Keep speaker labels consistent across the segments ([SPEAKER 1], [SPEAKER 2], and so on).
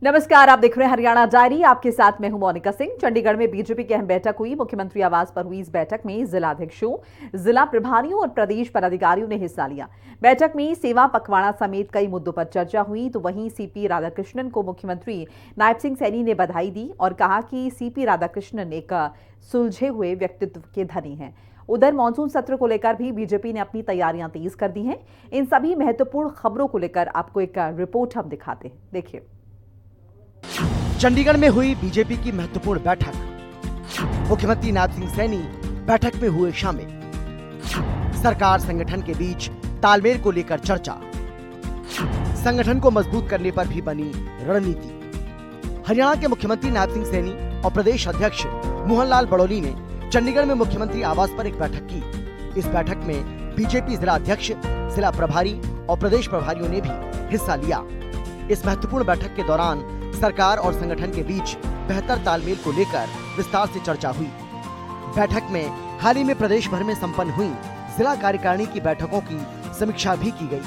[SPEAKER 1] नमस्कार, आप देख रहे हैं हरियाणा डायरी। आपके साथ मैं हूं मोनिका सिंह। चंडीगढ़ में बीजेपी की अहम बैठक हुई। मुख्यमंत्री आवास पर हुई इस बैठक में जिलाध्यक्षों, जिला प्रभारियों और प्रदेश पदाधिकारियों ने हिस्सा लिया। बैठक में सेवा पखवाड़ा समेत कई मुद्दों पर चर्चा हुई। तो वहीं सीपी राधाकृष्णन को मुख्यमंत्री नायब सिंह सैनी ने बधाई दी और कहा कि सीपी राधाकृष्णन एक सुलझे हुए व्यक्तित्व के धनी हैं। उधर मानसून सत्र को लेकर भी बीजेपी ने अपनी तैयारियां तेज कर दी हैं। इन सभी महत्वपूर्ण खबरों को लेकर आपको एक रिपोर्ट हम दिखाते हैं, देखिए।
[SPEAKER 2] चंडीगढ़ में हुई बीजेपी की महत्वपूर्ण बैठक। मुख्यमंत्री नायब सिंह सैनी बैठक में हुए शामिल। सरकार संगठन के बीच तालमेल को लेकर चर्चा। संगठन को मजबूत करने पर भी बनी रणनीति। हरियाणा के मुख्यमंत्री नायब सिंह सैनी और प्रदेश अध्यक्ष मोहन लाल बड़ौली ने चंडीगढ़ में मुख्यमंत्री आवास पर एक बैठक की। इस बैठक में बीजेपी जिला अध्यक्ष, जिला प्रभारी और प्रदेश प्रभारियों ने भी हिस्सा लिया। इस महत्वपूर्ण बैठक के दौरान सरकार और संगठन के बीच बेहतर तालमेल को लेकर विस्तार से चर्चा हुई। बैठक में हाल ही में प्रदेश भर में संपन्न हुई जिला कार्यकारिणी की बैठकों की समीक्षा भी की गई।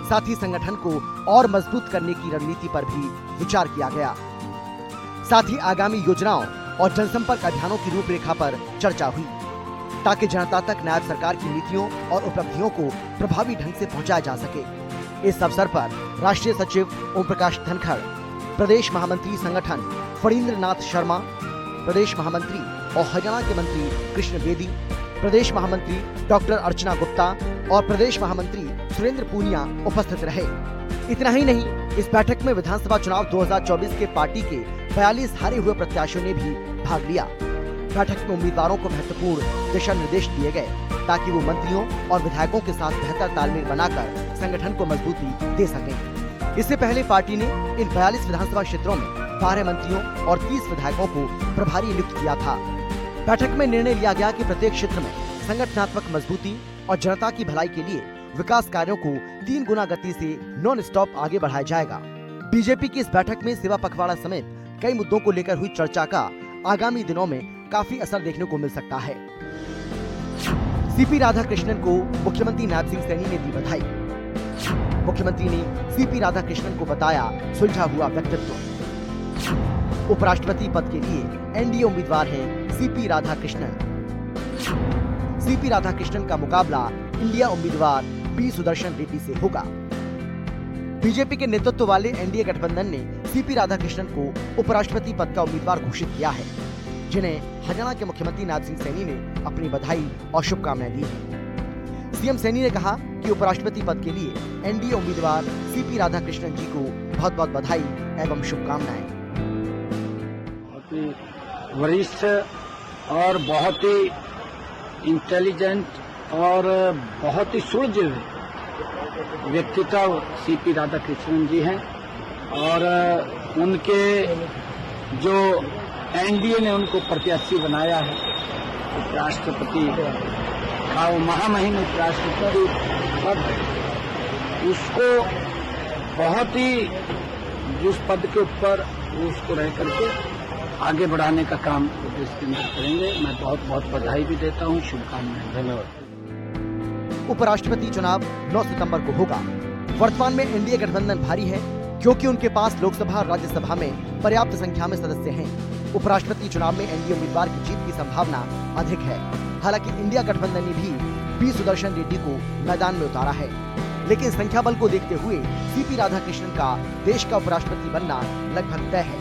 [SPEAKER 2] साथ ही संगठन को और मजबूत करने की रणनीति पर भी विचार किया गया। साथ ही आगामी योजनाओं और जनसंपर्क अभियानों की रूपरेखा पर चर्चा हुई, ताकि जनता तक नायब सरकार की नीतियों और उपलब्धियों को प्रभावी ढंग से पहुंचाया जा सके। इस अवसर पर राष्ट्रीय सचिव ओम प्रकाश धनखड़, प्रदेश महामंत्री संगठन फणींद्र नाथ शर्मा, प्रदेश महामंत्री और हरियाणा के मंत्री कृष्ण बेदी, प्रदेश महामंत्री डॉक्टर अर्चना गुप्ता और प्रदेश महामंत्री सुरेंद्र पूनिया उपस्थित रहे। इतना ही नहीं, इस बैठक में विधानसभा चुनाव 2024 के पार्टी के 42 हारे हुए प्रत्याशियों ने भी भाग लिया। बैठक में उम्मीदवारों को महत्वपूर्ण दिशा निर्देश दिए गए, ताकि वो मंत्रियों और विधायकों के साथ बेहतर तालमेल बनाकर संगठन को मजबूती दे सकें। इससे पहले पार्टी ने इन 42 विधानसभा क्षेत्रों में 12 मंत्रियों और 30 विधायकों को प्रभारी नियुक्त किया था। बैठक में निर्णय लिया गया कि प्रत्येक क्षेत्र में संगठनात्मक मजबूती और जनता की भलाई के लिए विकास कार्यों को 3 गुना गति से नॉन स्टॉप आगे बढ़ाया जाएगा। बीजेपी की इस बैठक में सेवा पखवाड़ा समेत कई मुद्दों को लेकर हुई चर्चा का आगामी दिनों में काफी असर देखने को मिल सकता है। सीपी राधाकृष्णन को मुख्यमंत्री नायब सिंह सैनी ने दी बधाई। मुख्यमंत्री ने सीपी राधाकृष्णन को बताया सुलझा हुआ व्यक्तित्व। उपराष्ट्रपति पद के लिए एनडीए उम्मीदवार हैं सीपी राधाकृष्णन। सीपी राधाकृष्णन का मुकाबला इंडिया उम्मीदवार पी सुदर्शन रेड्डी से होगा। बीजेपी के नेतृत्व वाले एनडीए गठबंधन ने सीपी राधाकृष्णन को उपराष्ट्रपति पद का उम्मीदवार घोषित किया है, जिन्हें हरियाणा के मुख्यमंत्री नायब सिंह सैनी ने अपनी बधाई और शुभकामनाएं दी हैं। सीएम सैनी ने कहा कि उपराष्ट्रपति पद के लिए एनडीए उम्मीदवार सीपी राधाकृष्णन जी को बहुत बहुत बधाई एवं शुभकामनाएं।
[SPEAKER 3] वरिष्ठ और बहुत ही इंटेलिजेंट और बहुत ही सुलझे व्यक्तित्व सीपी राधाकृष्णन जी हैं और उनके जो एनडीए ने उनको प्रत्याशी बनाया है उपराष्ट्रपति का, वो महामहिम उपराष्ट्रपति पद, उसको बहुत ही उस पद के ऊपर उसको रह करके आगे बढ़ाने का काम प्रदेश के अंदर करेंगे। मैं बहुत बहुत बधाई भी देता हूँ, शुभकामनाएं। धन्यवाद।
[SPEAKER 2] उपराष्ट्रपति चुनाव 9 सितंबर को होगा। वर्तमान में एनडीए गठबंधन भारी है, क्योंकि उनके पास लोकसभा और राज्यसभा में पर्याप्त संख्या में सदस्य हैं। उपराष्ट्रपति चुनाव में एनडीए उम्मीदवार की जीत की संभावना अधिक है। हालांकि इंडिया गठबंधन ने भी पी सुदर्शन रेड्डी को मैदान में उतारा है, लेकिन संख्या बल को देखते हुए सीपी राधाकृष्णन का देश का उपराष्ट्रपति बनना लगभग तय है।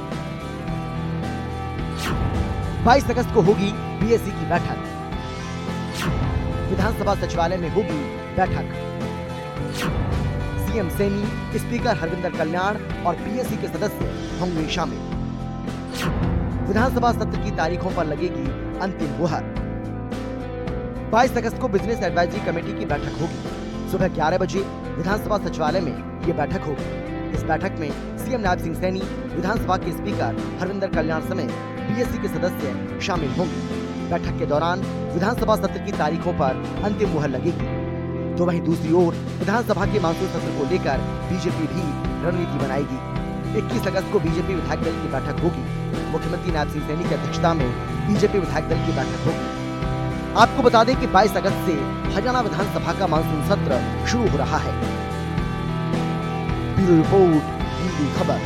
[SPEAKER 2] 22 अगस्त को होगी बीएससी की बैठक। विधानसभा सचिवालय में होगी बैठक। सीएम सैनी, स्पीकर हरविंदर कल्याण और बीएससी के सदस्य होंगे शामिल। विधानसभा सत्र की तारीखों पर लगेगी अंतिम मुहर। 22 अगस्त को बिजनेस एडवाइजरी कमेटी की बैठक होगी। सुबह 11 बजे विधानसभा सचिवालय में ये बैठक होगी। इस बैठक में सीएम नायब सिंह सैनी, विधानसभा के स्पीकर हरविंदर कल्याण समेत बीएससी के सदस्य शामिल होंगे। बैठक के दौरान विधानसभा सत्र की तारीखों पर अंतिम मुहर लगेगी। तो वहीं दूसरी ओर विधानसभा के मानसून सत्र को लेकर बीजेपी भी रणनीति बनाएगी। 21 अगस्त को बीजेपी विधायक दल की बैठक होगी। मुख्यमंत्री नायब सिंह सैनी की अध्यक्षता में बीजेपी विधायक दल की बैठक होगी। आपको बता दें कि 22 अगस्त से हरियाणा विधानसभा का मानसून सत्र शुरू हो रहा है। ब्यूरो रिपोर्ट, हिंदी खबर।